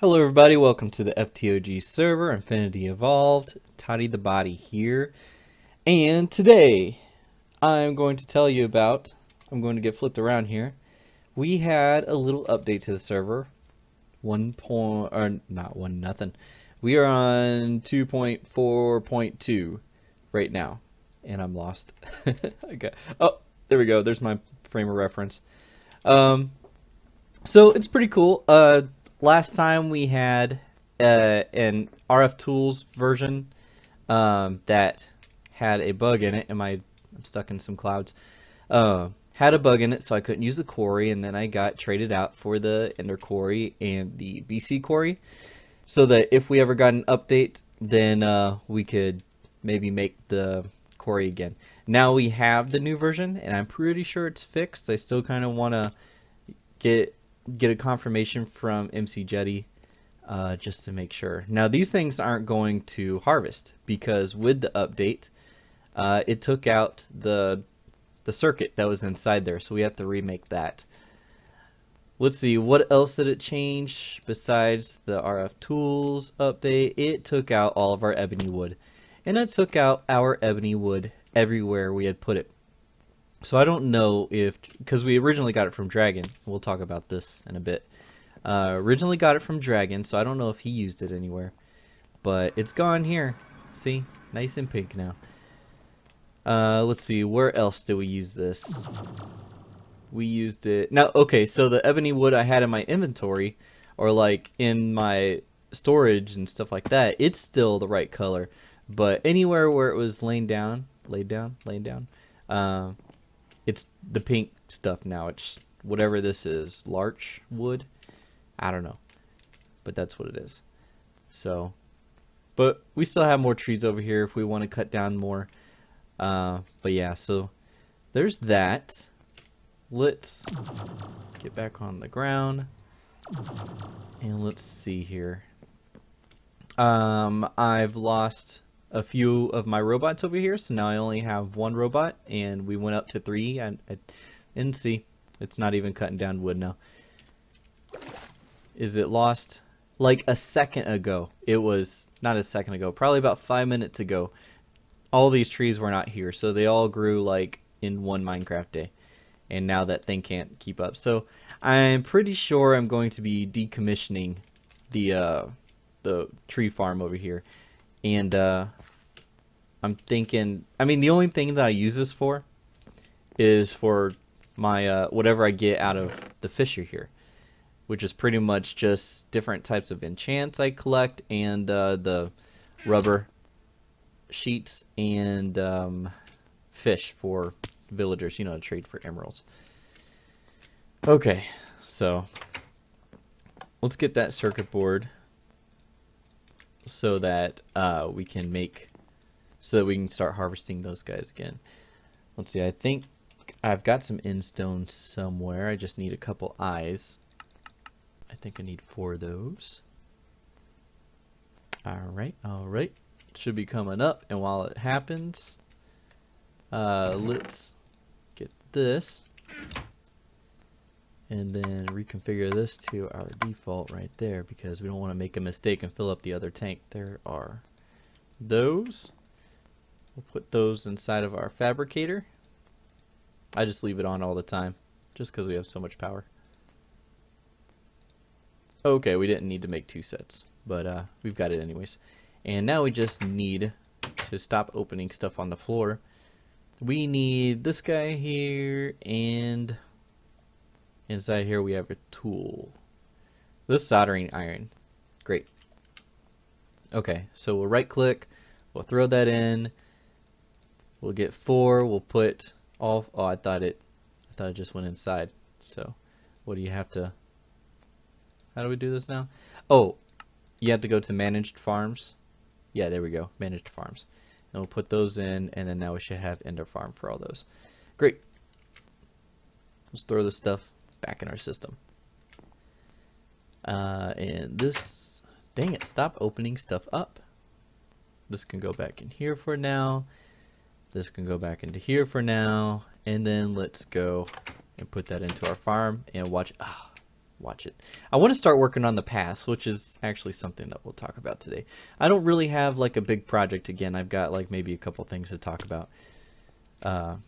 Hello everybody, welcome to the Ftog server, Infinity Evolved, Toddy the Body here, and today I'm going to tell you about, I'm going to get flipped around here, we had a little update to the server, we are on 2.4.2 right now, and I'm lost. Okay. Oh, there we go, there's my frame of reference. So it's pretty cool. Last time we had an RF Tools version that had a bug in it. I'm stuck in some clouds. Had a bug in it, so I couldn't use the quarry, and then I got traded out for the Ender quarry and the BC quarry, so that if we ever got an update, then we could maybe make the quarry again. Now we have the new version, and I'm pretty sure it's fixed. I still kind of want to get a confirmation from MC Jetty just to make sure. Now these things aren't going to harvest because with the update it took out the circuit that was inside there, so we have to remake that. Let's see, what else did it change besides the RF Tools update? It took out all of our ebony wood, and it took out our ebony wood everywhere we had put it. So I don't know if, because we originally got it from Dragon, we'll talk about this in a bit. Originally got it from Dragon, so I don't know if he used it anywhere. But it's gone here. See? Nice and pink now. Let's see, where else did we use this? We used it... Now, okay, so the ebony wood I had in my inventory, or like in my storage and stuff like that, it's still the right color. But anywhere where it was laid down, it's the pink stuff now. It's whatever this is, larch wood. I don't know, but that's what it is. So, but we still have more trees over here if we want to cut down more. But yeah, so there's that. Let's get back on the ground and let's see here. I've lost a few of my robots over here, so now I only have one robot, and we went up to 3, and see, it's not even cutting down wood now. Is it lost? Like a second ago, it was, not a second ago, probably about 5 minutes ago, all these trees were not here, so they all grew like in one Minecraft day, and now that thing can't keep up. So I'm pretty sure I'm going to be decommissioning the tree farm over here. And I'm thinking, I mean, the only thing that I use this for is for my whatever I get out of the fisher here, which is pretty much just different types of enchants I collect, and the rubber sheets and fish for villagers, you know, to trade for emeralds. Okay, so let's get that circuit board so that we can start harvesting those guys again. Let's see, I think I've got some endstone somewhere. I just need a couple eyes. I think I need 4 of those. Alright, should be coming up, and while it happens, let's get this and then reconfigure this to our default right there, because we don't want to make a mistake and fill up the other tank. There are those. We'll put those inside of our fabricator. I just leave it on all the time just because we have so much power. Okay, we didn't need to make 2 sets, but we've got it anyways. And now we just need to stop opening stuff on the floor. We need this guy here, and inside here we have a tool. This soldering iron. Great. Okay, so we'll right click, we'll throw that in, we'll get 4, we'll put all, oh, I thought it just went inside. So what do you have to, how do we do this now? Oh, you have to go to managed farms. Yeah, there we go, managed farms. And we'll put those in, and then now we should have Ender farm for all those. Great. Let's throw this stuff back in our system. And this, dang it, stop opening stuff up. This can go back in here for now. This can go back into here for now. And then let's go and put that into our farm and watch. Ah, watch it. I want to start working on the paths, which is actually something that we'll talk about today. I don't really have like a big project again. I've got like maybe a couple things to talk about. But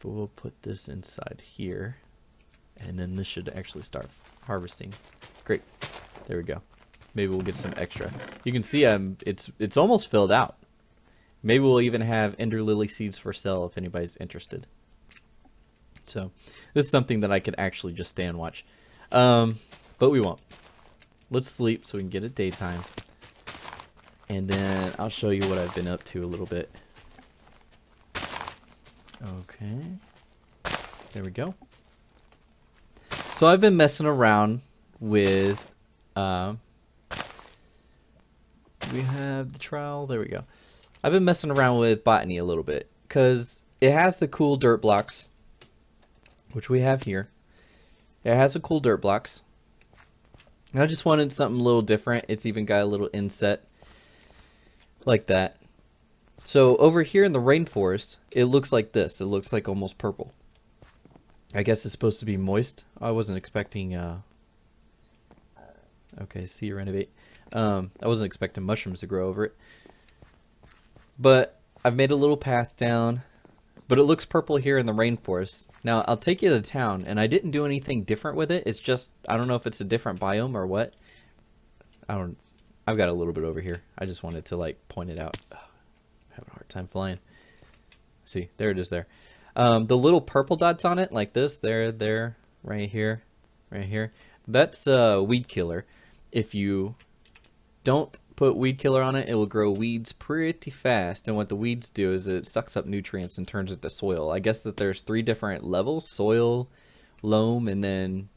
we'll put this inside here, and then this should actually start harvesting. Great. There we go. Maybe we'll get some extra. You can see it's almost filled out. Maybe we'll even have ender lily seeds for sale if anybody's interested. So this is something that I could actually just stay and watch. But we won't. Let's sleep so we can get it daytime. And then I'll show you what I've been up to a little bit. Okay. There we go. So I've been messing around with we have the trowel. There we go. I've been messing around with Botany a little bit because it has the cool dirt blocks, which we have here. It has the cool dirt blocks. I just wanted something a little different. It's even got a little inset like that. So over here in the rainforest, it looks like this. It looks like almost purple. I guess it's supposed to be moist. I wasn't expecting okay, see you renovate. I wasn't expecting mushrooms to grow over it. But I've made a little path down, but it looks purple here in the rainforest. Now I'll take you to town, and I didn't do anything different with it. It's just, I don't know if it's a different biome or what. I've got a little bit over here. I just wanted to like point it out. I'm having a hard time flying. See, there it is there. The little purple dots on it, like this, there, right here, that's weed killer. If you don't put weed killer on it, it will grow weeds pretty fast, and what the weeds do is it sucks up nutrients and turns it to soil. I guess that there's 3 different levels: soil, loam, and then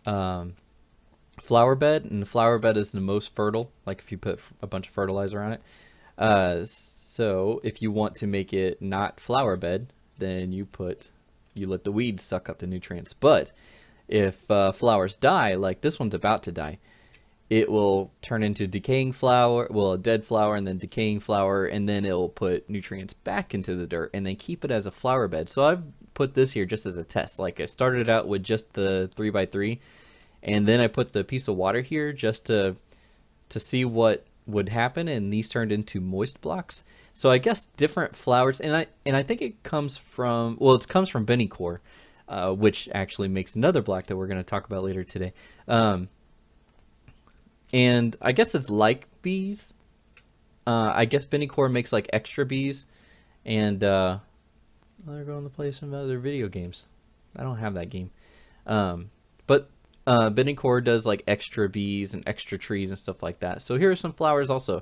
flower bed. And the flower bed is the most fertile, like if you put a bunch of fertilizer on it. So if you want to make it not flower bed, then you let the weeds suck up the nutrients. But if flowers die, like this one's about to die, it will turn into decaying flower, well, a dead flower, and then decaying flower, and then it will put nutrients back into the dirt and then keep it as a flower bed. So I've put this here just as a test. Like I started out with just the 3x3, and then I put the piece of water here just to see what would happen, and these turned into moist blocks. So I guess different flowers, and I think it comes from, well, it comes from Benicore, which actually makes another block that we're going to talk about later today. And I guess it's like bees. I guess Benicore makes like extra bees, and they're going to play some other video games. I don't have that game, but Benicore does like extra bees and extra trees and stuff like that. So here are some flowers also.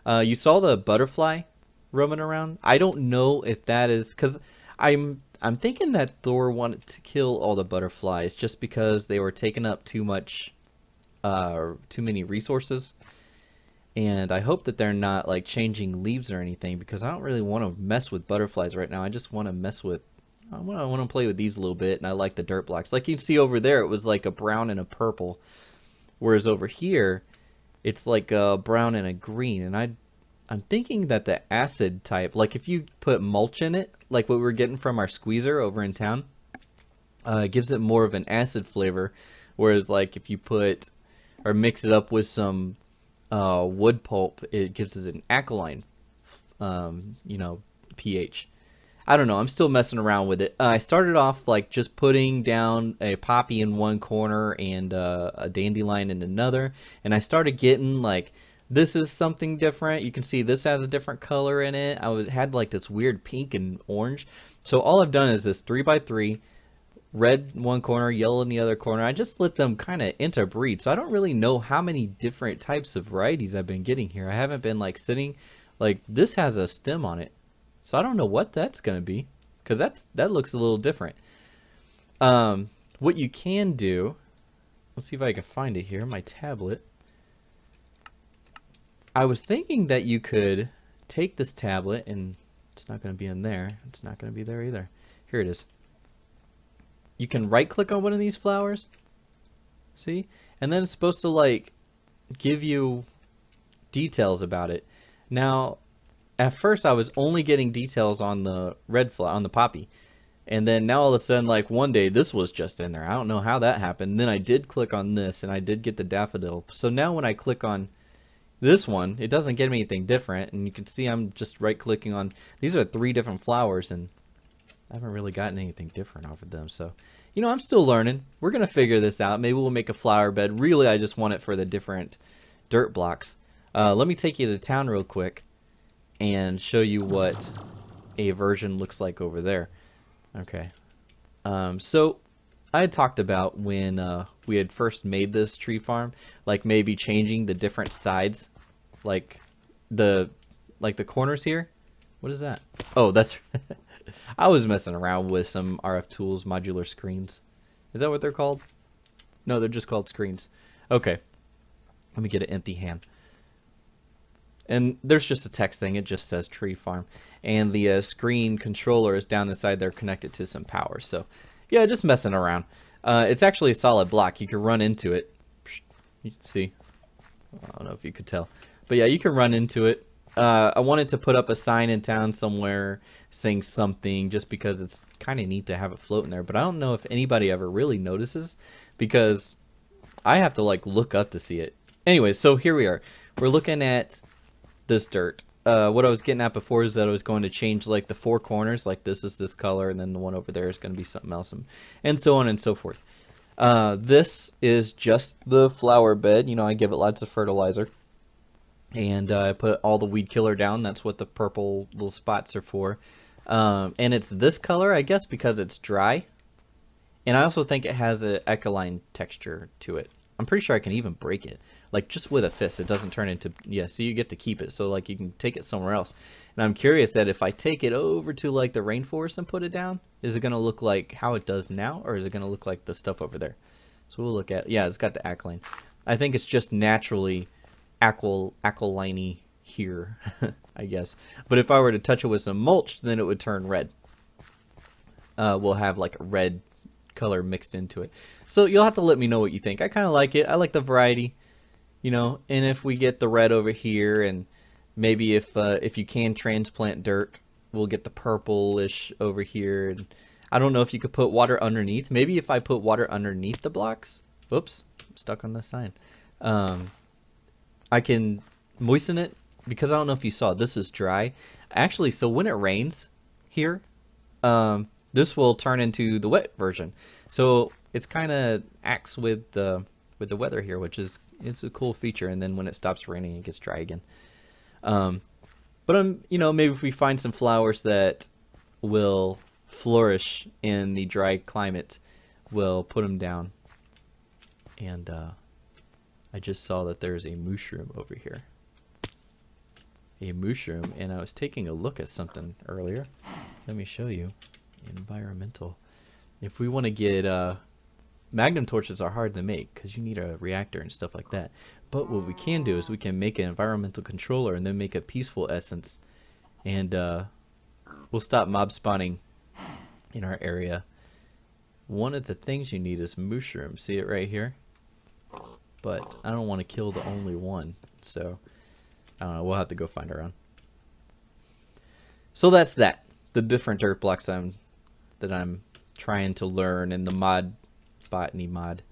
You saw the butterfly roaming around. I don't know if that is because I'm thinking that Thor wanted to kill all the butterflies just because they were taking up too many resources, and I hope that they're not like changing leaves or anything, because I don't really want to mess with butterflies right now. I just want to I want to play with these a little bit, and I like the dirt blocks. Like you can see over there, it was like a brown and a purple, whereas over here it's like a brown and a green. And I'm thinking that the acid type, like if you put mulch in it, like what we're getting from our squeezer over in town, it gives it more of an acid flavor, whereas like if you put or mix it up with some wood pulp, it gives us an alkaline, pH. I don't know. I'm still messing around with it. I started off like just putting down a poppy in one corner and a dandelion in another, and I started getting like, this is something different. You can see this has a different color in it. Had like this weird pink and orange. So all I've done is this 3x3. Red in one corner, yellow in the other corner. I just let them kind of interbreed. So I don't really know how many different types of varieties I've been getting here. I haven't been like sitting, like this has a stem on it. So I don't know what that's going to be, because that looks a little different. What you can do, let's see if I can find it here, my tablet. I was thinking that you could take this tablet, and it's not going to be in there. It's not going to be there either. Here it is. You can right click on one of these flowers, see, and then it's supposed to like give you details about it. Now at first I was only getting details on the red flower, on the poppy, And then now all of a sudden, like one day, this was just in there. I don't know how that happened. Then I did click on this, and I did get the daffodil. So now when I click on this one, it doesn't get me anything different. And you can see I'm just right-clicking on. These are 3 different flowers, and I haven't really gotten anything different off of them. So, you know, I'm still learning. We're going to figure this out. Maybe we'll make a flower bed. Really, I just want it for the different dirt blocks. Let me take you to town real quick and show you what a version looks like over there. Okay. So I had talked about when we had first made this tree farm, like maybe changing the different sides, like the corners here. What is that? Oh, that's I was messing around with some RF Tools modular screens. Is that what they're called? No, they're just called screens. Okay. Let me get an empty hand. And there's just a text thing. It just says tree farm. And the screen controller is down inside there connected to some power. So, yeah, just messing around. It's actually a solid block. You can run into it. You see? I don't know if you could tell. But, yeah, you can run into it. I wanted to put up a sign in town somewhere saying something just because it's kind of neat to have it floating there. But I don't know if anybody ever really notices because I have to, like, look up to see it. Anyway, so here we are. We're looking at this dirt. What I was getting at before is that I was going to change like the 4 corners, like this is this color, and then the one over there is going to be something else, and so on and so forth. This is just the flower bed. You know, I give it lots of fertilizer, and I put all the weed killer down. That's what the purple little spots are for. And it's this color, I guess, because it's dry. And I also think it has an echoline texture to it. I'm pretty sure I can even break it. Like, just with a fist, it doesn't turn into... Yeah, so you get to keep it. So, like, you can take it somewhere else. And I'm curious that if I take it over to, like, the rainforest and put it down, is it going to look like how it does now? Or is it going to look like the stuff over there? So we'll look at... Yeah, it's got the acroline. I think it's just naturally acroline-y here, I guess. But if I were to touch it with some mulch, then it would turn red. We'll have, like, a red color mixed into it. So you'll have to let me know what you think. I kind of like it. I like the variety, you know. And if we get the red over here, and maybe if you can transplant dirt, we'll get the purplish over here. And I don't know if you could put water underneath. Maybe if I put water underneath the blocks. Oops, I'm stuck on the sign. I can moisten it because I don't know if you saw. This is dry. Actually, so when it rains here, this will turn into the wet version. So it's kind of acts with the weather here, which is it's a cool feature. And then when it stops raining, it gets dry again. But you know, maybe if we find some flowers that will flourish in the dry climate, we'll put them down. And I just saw that there's a mushroom over here. A mushroom, and I was taking a look at something earlier. Let me show you. Environmental. If we want to get magnum torches are hard to make because you need a reactor and stuff like that, but what we can do is we can make an environmental controller and then make a peaceful essence, and we'll stop mob spawning in our area. One of the things you need is mushrooms. See it right here? But I don't want to kill the only one, so I don't know, we'll have to go find our own. So that's that. The different dirt blocks that I'm trying to learn in the Botany mod.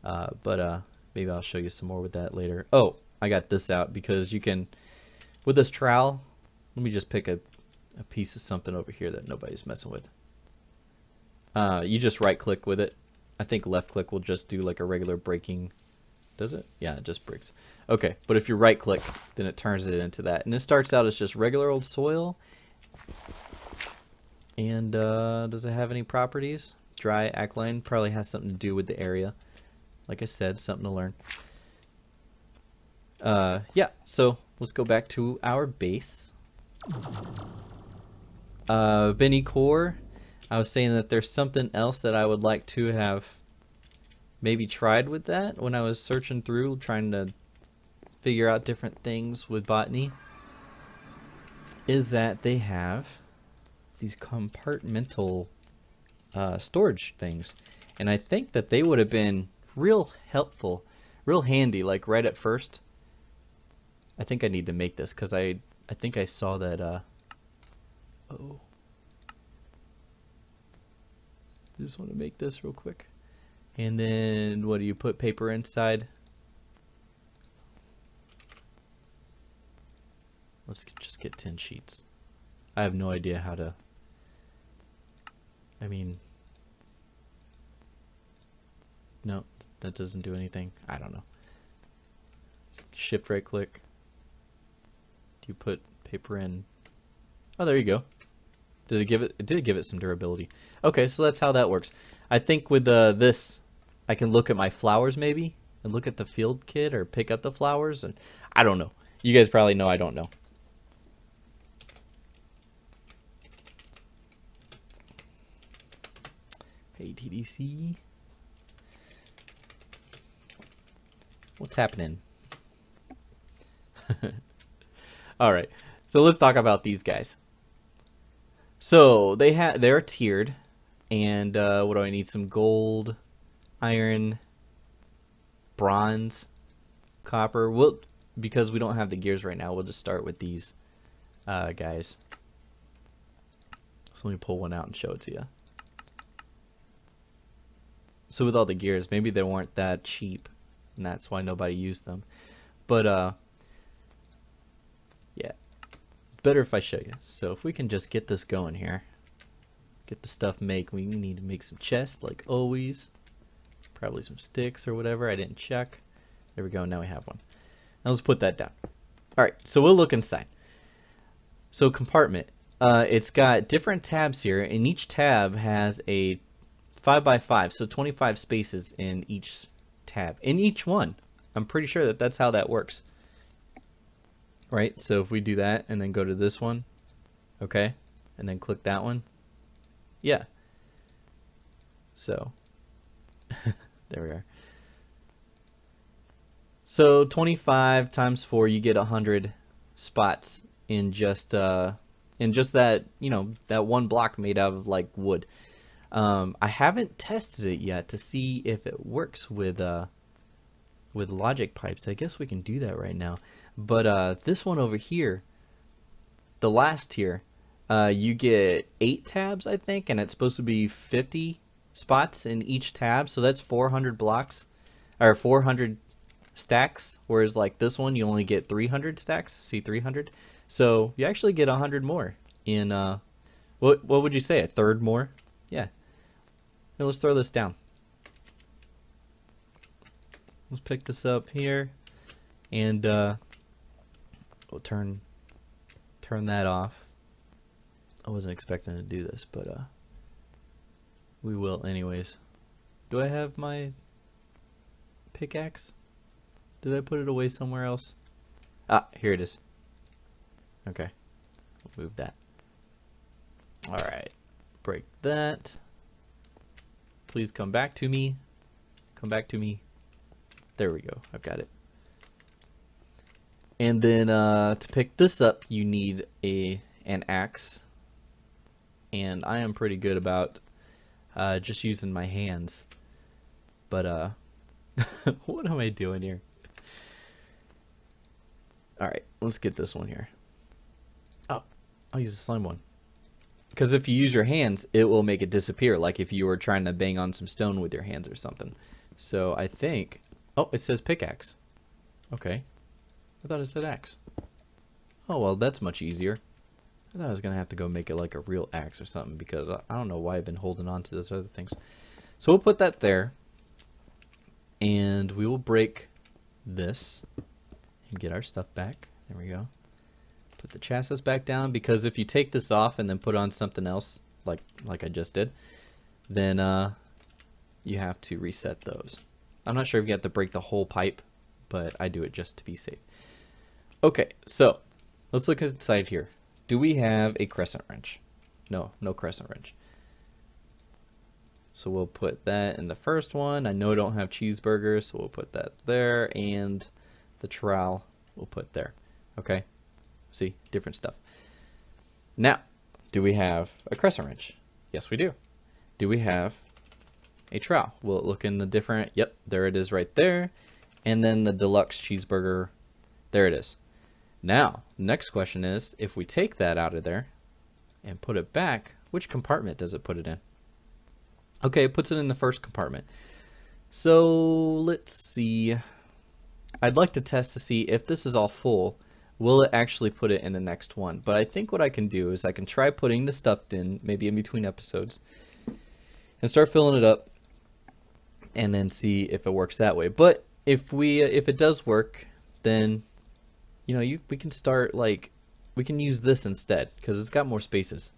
Maybe I'll show you some more with that later. Oh, I got this out because you can, with this trowel, let me just pick a piece of something over here that nobody's messing with. You just right click with it. I think left click will just do like a regular breaking. Does it? Yeah, it just breaks. Okay, but if you right click, then it turns it into that. And it starts out as just regular old soil. And does it have any properties? Dry, alkaline, probably has something to do with the area. Like I said, something to learn. Yeah, so let's go back to our base. Benny Core, I was saying that there's something else that I would like to have maybe tried with that when I was searching through, trying to figure out different things with Botany, is that they have these compartmental storage things, and I think that they would have been real helpful, real handy, like right at first. I think I need to make this because I think I saw that oh, Just want to make this real quick. And then what do you put paper inside? Let's just get 10 sheets. I have no idea how to, I mean, no, that doesn't do anything. I don't know. Shift right click. Do you put paper in? Oh, there you go. Did it give it? It did give it some durability. Okay, so that's how that works. I think with this, I can look at my flowers maybe and look at the field kit or pick up the flowers, and I don't know. You guys probably know I don't know. Hey TDC, what's happening? All right, so let's talk about these guys. So they're tiered, and what do I need? Some gold, iron, bronze, copper. Well, because we don't have the gears right now, we'll just start with these guys. So let me pull one out and show it to you. So with all the gears, maybe they weren't that cheap, and that's why nobody used them. But yeah, better if I show you. So if we can just get this going here, get the stuff make. We need to make some chests like always. Probably some sticks or whatever. I didn't check. There we go. Now we have one. Now let's put that down. All right. So we'll look inside. So compartment. It's got different tabs here, and each tab has a 5x5, so 25 spaces in each tab. In each one. I'm pretty sure that that's how that works. Right? So if we do that and then go to this one, okay, and then click that one, yeah. So there we are. So 25 times 4, you get 100 spots in just that, you know, that one block made out of like wood. I haven't tested it yet to see if it works with logic pipes. I guess we can do that right now. But this one over here, the last tier, you get 8 tabs, I think, and it's supposed to be 50 spots in each tab. So that's 400 blocks, or 400 stacks. Whereas like this one, you only get 300 stacks. See, 300. So you actually get 100 more in what would you say? A third more? Yeah. Now let's throw this down. Let's pick this up here, and we'll turn that off. I wasn't expecting to do this, but we will anyways. Do I have my pickaxe? Did I put it away somewhere else? Ah, here it is. Okay, we'll move that. All right, break that. Please come back to me. Come back to me. There we go. I've got it. And then to pick this up, you need an axe. And I am pretty good about just using my hands. But what am I doing here? All right, let's get this one here. Oh, I'll use the slime one. Because if you use your hands, it will make it disappear, like if you were trying to bang on some stone with your hands or something. So I think... Oh, it says pickaxe. Okay. I thought it said axe. Oh, well, that's much easier. I thought I was going to have to go make it like a real axe or something, because I don't know why I've been holding on to those other things. So we'll put that there. And we will break this and get our stuff back. There we go. Put the chassis back down, because if you take this off and then put on something else, like I just did, then you have to reset those. I'm not sure if you have to break the whole pipe, but I do it just to be safe. Okay, so let's look inside here. Do we have a crescent wrench? No, no crescent wrench. So we'll put that in the first one. I know I don't have cheeseburgers, so we'll put that there, and the trowel we'll put there. Okay? See, different stuff. Now, do we have a crescent wrench? Yes, we do. Do we have a trowel? Will it look in the different? Yep, there it is right there. And then the deluxe cheeseburger, there it is. Now, next question is, if we take that out of there and put it back, which compartment does it put it in? Okay, it puts it in the first compartment. So let's see. I'd like to test to see if this is all full. Will it actually put it in the next one? But I think what I can do is I can try putting the stuff in, maybe in between episodes, and start filling it up, and then see if it works that way. But if it does work, then we can start we can use this instead because it's got more spaces.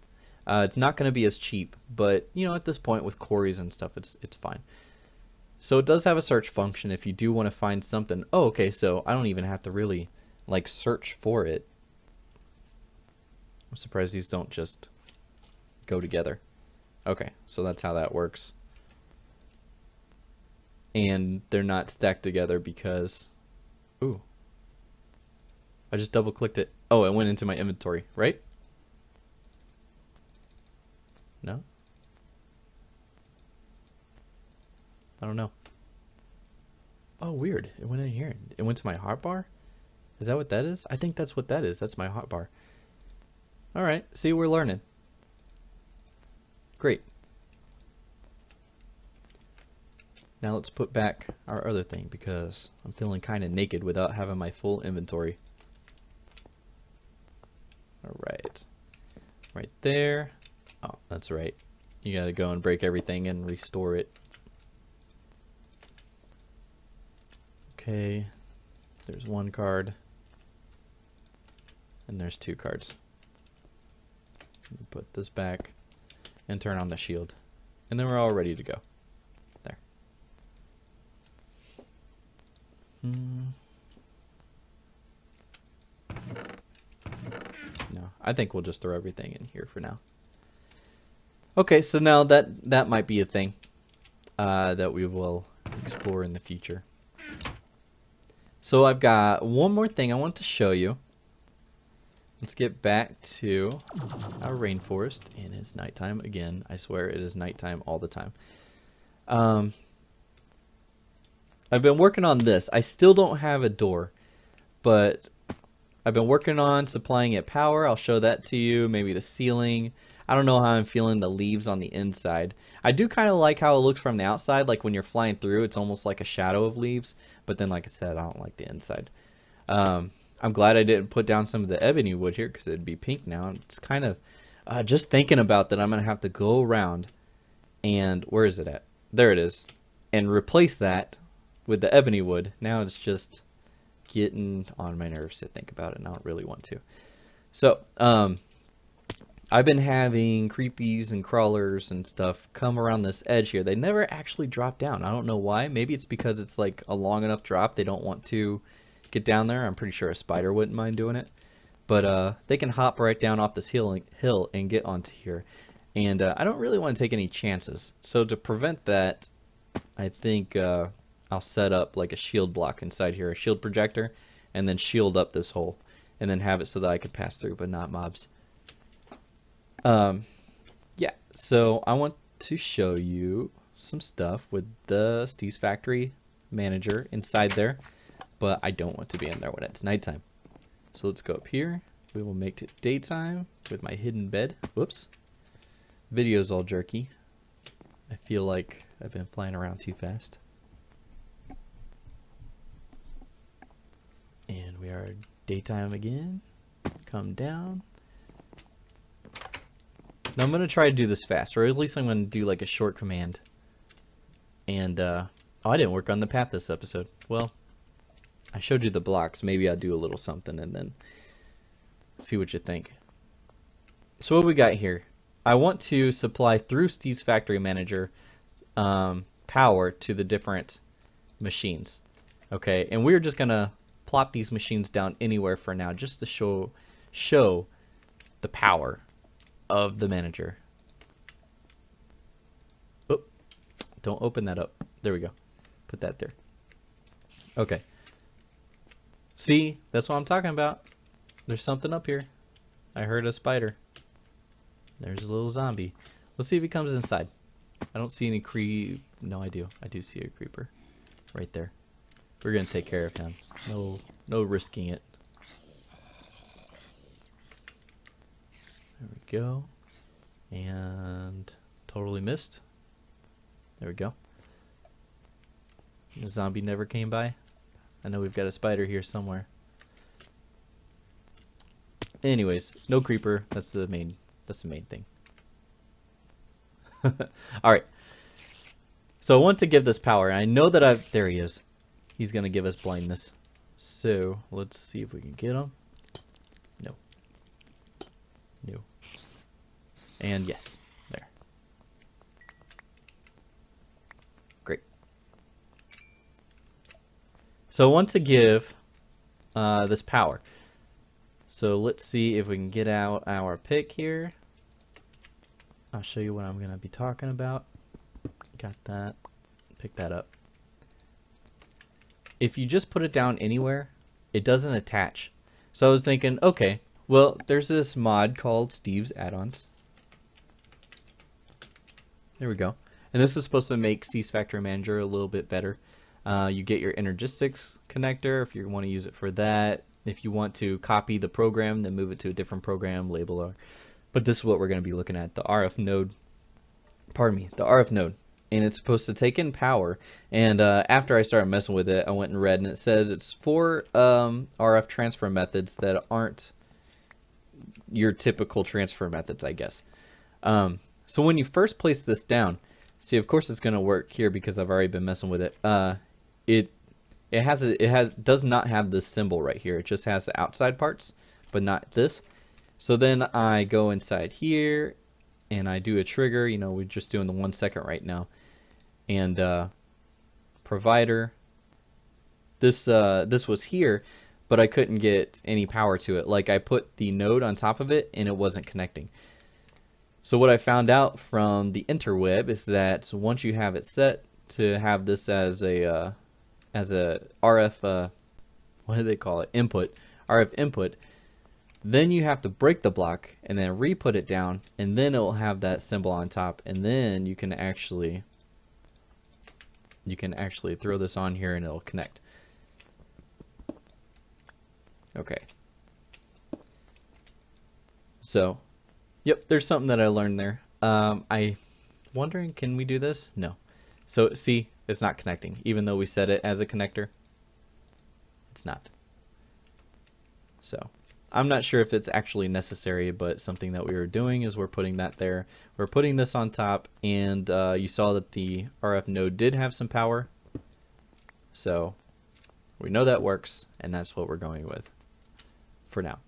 It's not going to be as cheap, but at this point with quarries and stuff, it's fine. So it does have a search function if you do want to find something. Oh, okay, so I don't even have to really search for it. I'm surprised these don't just go together. Okay, so that's how that works. And they're not stacked together because, ooh, I just double clicked it. Oh, it went into my inventory, right? No? I don't know. Oh, weird. It went in here. It went to my hotbar? Is that what that is? I think that's what that is. That's my hotbar. Alright, see, we're learning. Great. Now let's put back our other thing because I'm feeling kind of naked without having my full inventory. Alright. Right there. Oh, that's right. You gotta go and break everything and restore it. Okay. There's one card. And there's two cards. Put this back and turn on the shield. And then we're all ready to go. There. No, I think we'll just throw everything in here for now. Okay, so now that might be a thing that we will explore in the future. So I've got one more thing I want to show you. Let's get back to our rainforest, and it's nighttime again. I swear it is nighttime all the time. I've been working on this. I still don't have a door, but I've been working on supplying it power. I'll show that to you. Maybe the ceiling. I don't know how I'm feeling the leaves on the inside. I do kind of like how it looks from the outside. Like when you're flying through, it's almost like a shadow of leaves. But then, like I said, I don't like the inside. I'm glad I didn't put down some of the ebony wood here because it'd be pink now. It's kind of just thinking about that I'm going to have to go around and where is it at? There it is. And replace that with the ebony wood. Now it's just getting on my nerves to think about it, and I don't really want to. So, I've been having creepies and crawlers and stuff come around this edge here. They never actually drop down. I don't know why. Maybe it's because it's like a long enough drop. They don't want to get down there. I'm pretty sure a spider wouldn't mind doing it. But they can hop right down off this hill and get onto here. And I don't really want to take any chances. So to prevent that, I think I'll set up like a shield block inside here, a shield projector, and then shield up this hole. And then have it so that I could pass through, but not mobs. Yeah, so I want to show you some stuff with the Steve's Factory manager inside there, but I don't want to be in there when it's nighttime. So let's go up here. We will make it daytime with my hidden bed. Whoops. Video's all jerky. I feel like I've been flying around too fast. And we are daytime again. Come down. Now I'm going to try to do this fast, or at least I'm going to do like a short command. And, oh, I didn't work on the path this episode. Well, I showed you the blocks. Maybe I'll do a little something and then see what you think. So what we got here. I want to supply through Steve's Factory Manager power to the different machines. Okay, and we're just going to plop these machines down anywhere for now just to show the power of the manager. Oh, don't open that up. There we go. Put that there. Okay. See, that's what I'm talking about. There's something up here. I heard a spider. There's a little zombie. Let's see if he comes inside. I don't see any creep. No, I do. I do see a creeper right there. We're gonna take care of him. No risking it. There we go. And totally missed. There we go. The zombie never came by. I know we've got a spider here somewhere. Anyways, no creeper. That's the main thing. All right. So I want to give this power. I know that there he is. He's gonna give us blindness. So let's see if we can get him. No. No. And yes, there. Great. So I want to give this power. So let's see if we can get out our pick here. I'll show you what I'm gonna be talking about. Got that. Pick that up. If you just put it down anywhere, it doesn't attach. So I was thinking, okay, well, there's this mod called Steve's Add-ons. There we go. And this is supposed to make Cease Factory Manager a little bit better. You get your Energistics connector if you want to use it for that. If you want to copy the program, then move it to a different program, label it. But this is what we're going to be looking at, the RF node. Pardon me, the RF node. And it's supposed to take in power. And after I started messing with it, I went and read, and it says it's 4 RF transfer methods that aren't your typical transfer methods, I guess. So when you first place this down, see, of course it's going to work here because I've already been messing with it. It does not have this symbol right here. It just has the outside parts, but not this. So then I go inside here and I do a trigger. You know, we're just doing the 1 second right now. And provider. This was here, but I couldn't get any power to it. Like I put the node on top of it and it wasn't connecting. So what I found out from the interweb is that once you have it set to have this as a RF, what do they call it? Input, RF input. Then you have to break the block and then re-put it down, and then it will have that symbol on top, and then you can actually throw this on here and it'll connect. Okay. So, yep, there's something that I learned there. I wondering, can we do this? No. So see, it's not connecting, even though we set it as a connector. It's not. So I'm not sure if it's actually necessary, but something that we were doing is we're putting that there. We're putting this on top, and you saw that the RF node did have some power. So we know that works, and that's what we're going with for now.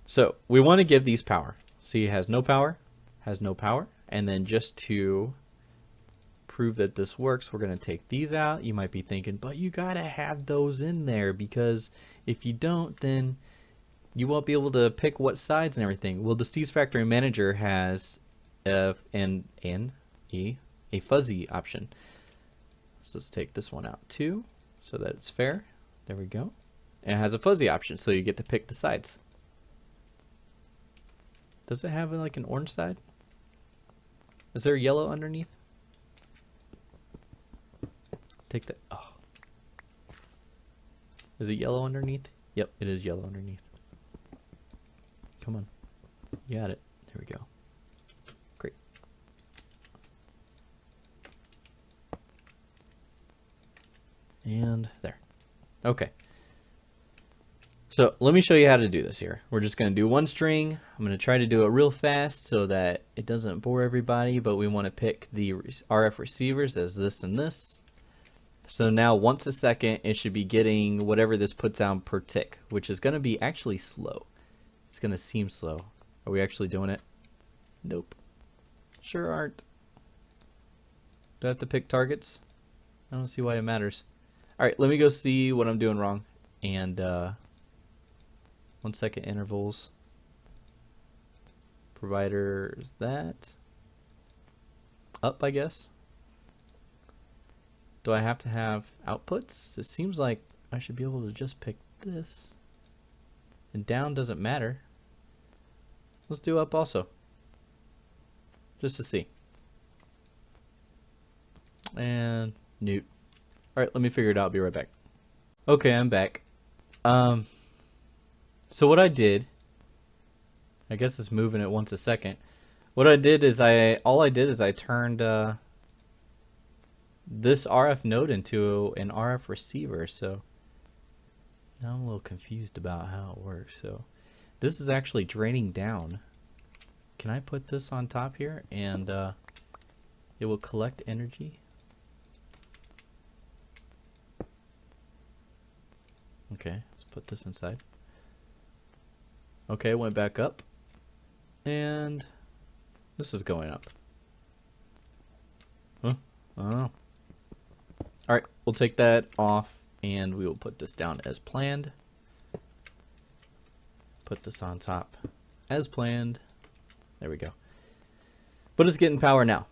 So we want to give these power. See, it has no power, and then just to prove that this works, we're going to take these out. You might be thinking, but you got to have those in there, because if you don't, then you won't be able to pick what sides and everything. Well, the Steve's Factory Manager has a fuzzy option. So let's take this one out too, so that it's fair. There we go. And it has a fuzzy option, so you get to pick the sides. Does it have like an orange side? Is there yellow underneath? Take that. Oh. Is it yellow underneath? Yep, it is yellow underneath. Come on. You got it. There we go. Great. And there. Okay. So let me show you how to do this here. We're just going to do one string. I'm going to try to do it real fast so that it doesn't bore everybody, but we want to pick the RF receivers as this and this. So now once a second, it should be getting whatever this puts out per tick, which is going to be actually slow. It's going to seem slow. Are we actually doing it? Nope. Sure aren't. Do I have to pick targets? I don't see why it matters. Alright, let me go see what I'm doing wrong. And 1 second intervals. Provider is that. Up, I guess. Do I have to have outputs? It seems like I should be able to just pick this. And down doesn't matter. Let's do up also. Just to see. And nope. Alright, let me figure it out. I'll be right back. Okay, I'm back. So what I did, I guess it's moving it once a second. What I did is I turned this RF node into an RF receiver. So now I'm a little confused about how it works. So this is actually draining down. Can I put this on top here and it will collect energy? Okay, let's put this inside. Okay, went back up. And this is going up. Huh? I don't know. Alright, we'll take that off and we will put this down as planned. Put this on top as planned. There we go. But it's getting power now.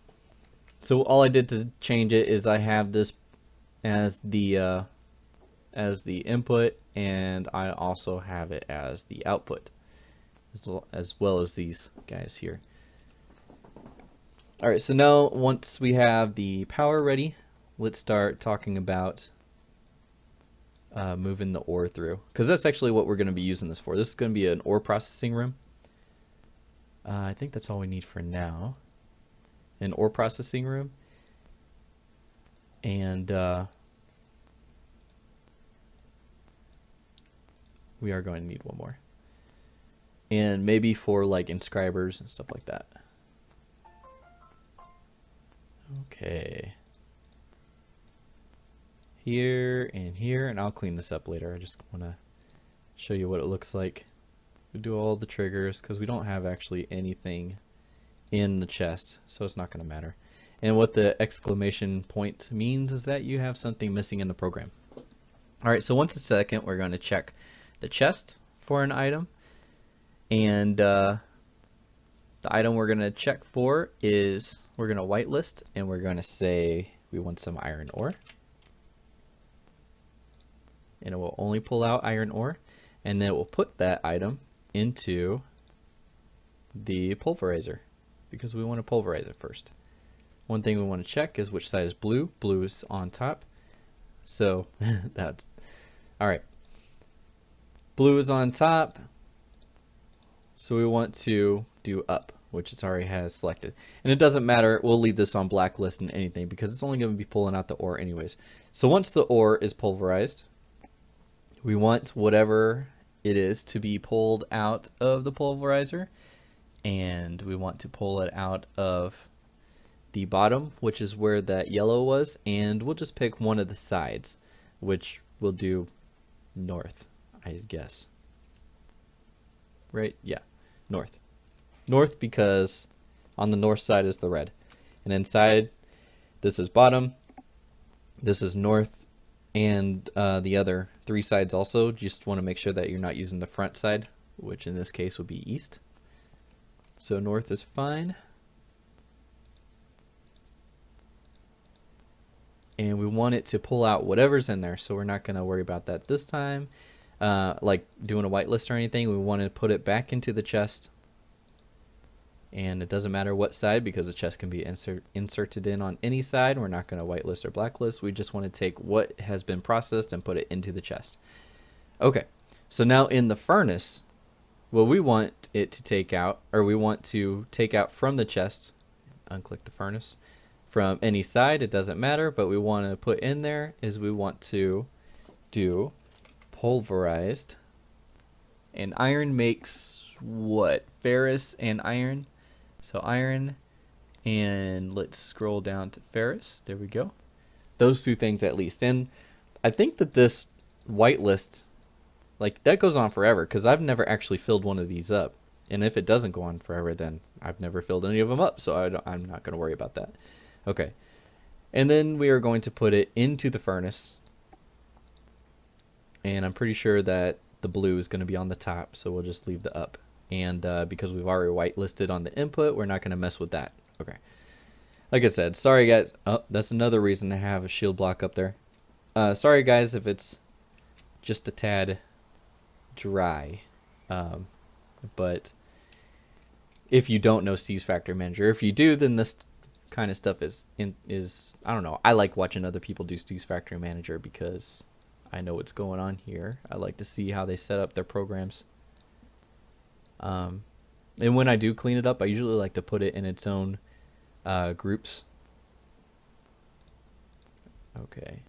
So all I did to change it is I have this as the input, and I also have it as the output, as well as these guys here. Alright, so now once we have the power ready, let's start talking about moving the ore through, because that's actually what we're going to be using this for. This is going to be an ore processing room. I think that's all we need for now. An ore processing room. And we are going to need one more. And maybe for like inscribers and stuff like that. Okay. Here and here, and I'll clean this up later. I just want to show you what it looks like. We do all the triggers because we don't have actually anything in the chest, so it's not going to matter. And what the exclamation point means is that you have something missing in the program. Alright, so once a second we're going to check the chest for an item, and the item we're going to check for is, we're going to whitelist, and we're going to say we want some iron ore, and it will only pull out iron ore, and then it will put that item into the pulverizer because we want to pulverize it first. One thing we want to check is which side is blue. Blue is on top, so that's alright. Blue is on top, so we want to do up, which it already has selected. And it doesn't matter, we'll leave this on blacklist and anything because it's only going to be pulling out the ore anyways. So once the ore is pulverized, we want whatever it is to be pulled out of the pulverizer, and we want to pull it out of the bottom, which is where that yellow was, and we'll just pick one of the sides, which we'll do north, I guess. Right? Yeah, north. North because on the north side is the red. And inside, this is bottom, this is north, and the other three sides also. Just want to make sure that you're not using the front side, which in this case would be east. So north is fine. And we want it to pull out whatever's in there, so we're not going to worry about that this time. Like doing a whitelist or anything, we want to put it back into the chest. And it doesn't matter what side because the chest can be inserted in on any side. We're not going to whitelist or blacklist. We just want to take what has been processed and put it into the chest. Okay, so now in the furnace, what we want it to take out, or we want to take out from the chest, unclick the furnace, from any side, it doesn't matter, but we want to put in there is we want to do pulverized. And iron makes what? Ferrous and iron. So iron, and let's scroll down to ferrous. There we go. Those two things at least. And I think that this whitelist, like, that goes on forever because I've never actually filled one of these up. And if it doesn't go on forever, then I've never filled any of them up, so I'm not going to worry about that. Okay. And then we are going to put it into the furnace. And I'm pretty sure that the blue is going to be on the top, so we'll just leave the up. And because we've already whitelisted on the input, we're not going to mess with that. Okay. Like I said, sorry guys. Oh, that's another reason to have a shield block up there. Sorry guys if it's just a tad dry. But if you don't know Steve's Factory Manager, if you do, then this kind of stuff is I don't know. I like watching other people do Steve's Factory Manager because I know what's going on here. I like to see how they set up their programs. And when I do clean it up, I usually like to put it in its own groups. Okay.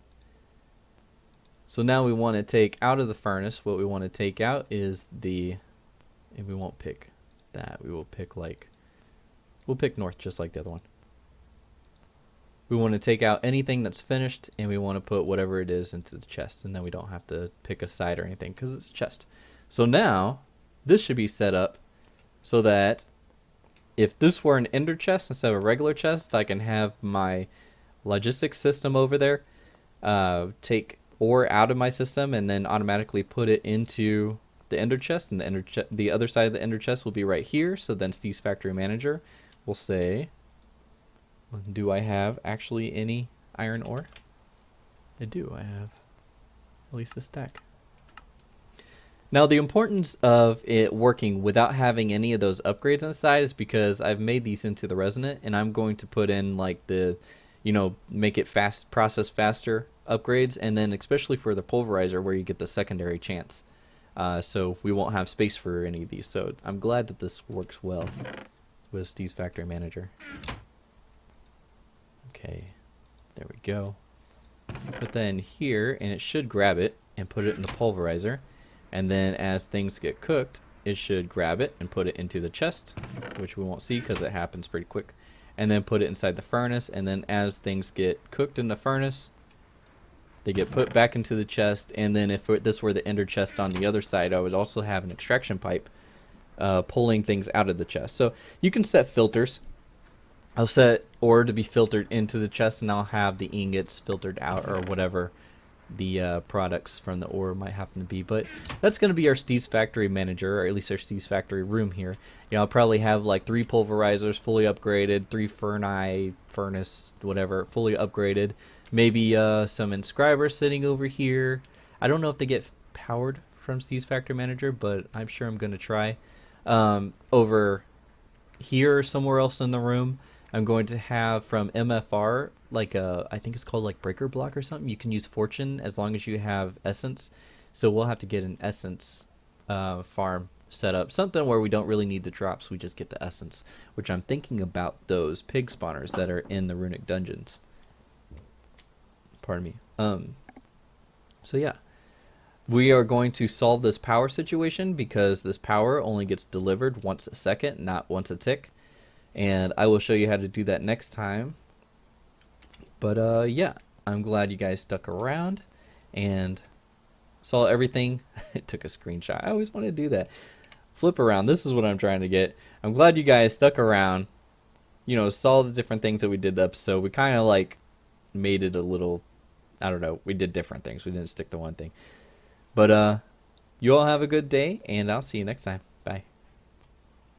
So now we want to take out of the furnace, what we want to take out is the, and we won't pick that, we will pick like, we'll pick north just like the other one. We want to take out anything that's finished, and we want to put whatever it is into the chest, and then we don't have to pick a side or anything because it's chest. So now this should be set up so that if this were an ender chest instead of a regular chest, I can have my logistics system over there take ore out of my system and then automatically put it into the ender chest, and the other side of the ender chest will be right here. So then Steve's factory manager will say, do I have actually any iron ore? I do. I have at least a stack. Now the importance of it working without having any of those upgrades inside is because I've made these into the resonant, and I'm going to put in like the, you know, make it fast, process faster upgrades, and then especially for the pulverizer where you get the secondary chance. So we won't have space for any of these. So I'm glad that this works well with Steve's factory manager. Okay, there we go. Put that in here, and it should grab it and put it in the pulverizer. And then as things get cooked, it should grab it and put it into the chest, which we won't see because it happens pretty quick. And then put it inside the furnace, and then as things get cooked in the furnace, they get put back into the chest. And then if this were the ender chest on the other side, I would also have an extraction pipe pulling things out of the chest. So you can set filters. I'll set ore to be filtered into the chest, and I'll have the ingots filtered out, or whatever the products from the ore might happen to be. But that's going to be our Steve's factory manager, or at least our Steve's factory room here. You know, I'll probably have like 3 pulverizers fully upgraded, 3 furnace, whatever, fully upgraded. Maybe some inscribers sitting over here. I don't know if they get powered from Steve's factory manager, but I'm sure I'm going to try. Over here or somewhere else in the room, I'm going to have from MFR, like I think it's called like breaker block or something. You can use fortune as long as you have essence. So we'll have to get an essence farm set up. Something where we don't really need the drops, we just get the essence. Which I'm thinking about those pig spawners that are in the runic dungeons. Pardon me. So yeah. We are going to solve this power situation because this power only gets delivered once a second, not once a tick. And I will show you how to do that next time. But yeah, I'm glad you guys stuck around and saw everything. It took a screenshot. I always want to do that. Flip around. This is what I'm trying to get. I'm glad you guys stuck around. You know, saw the different things that we did the episode. We kind of like made it a little, I don't know, we did different things. We didn't stick to one thing. But you all have a good day, and I'll see you next time. Bye.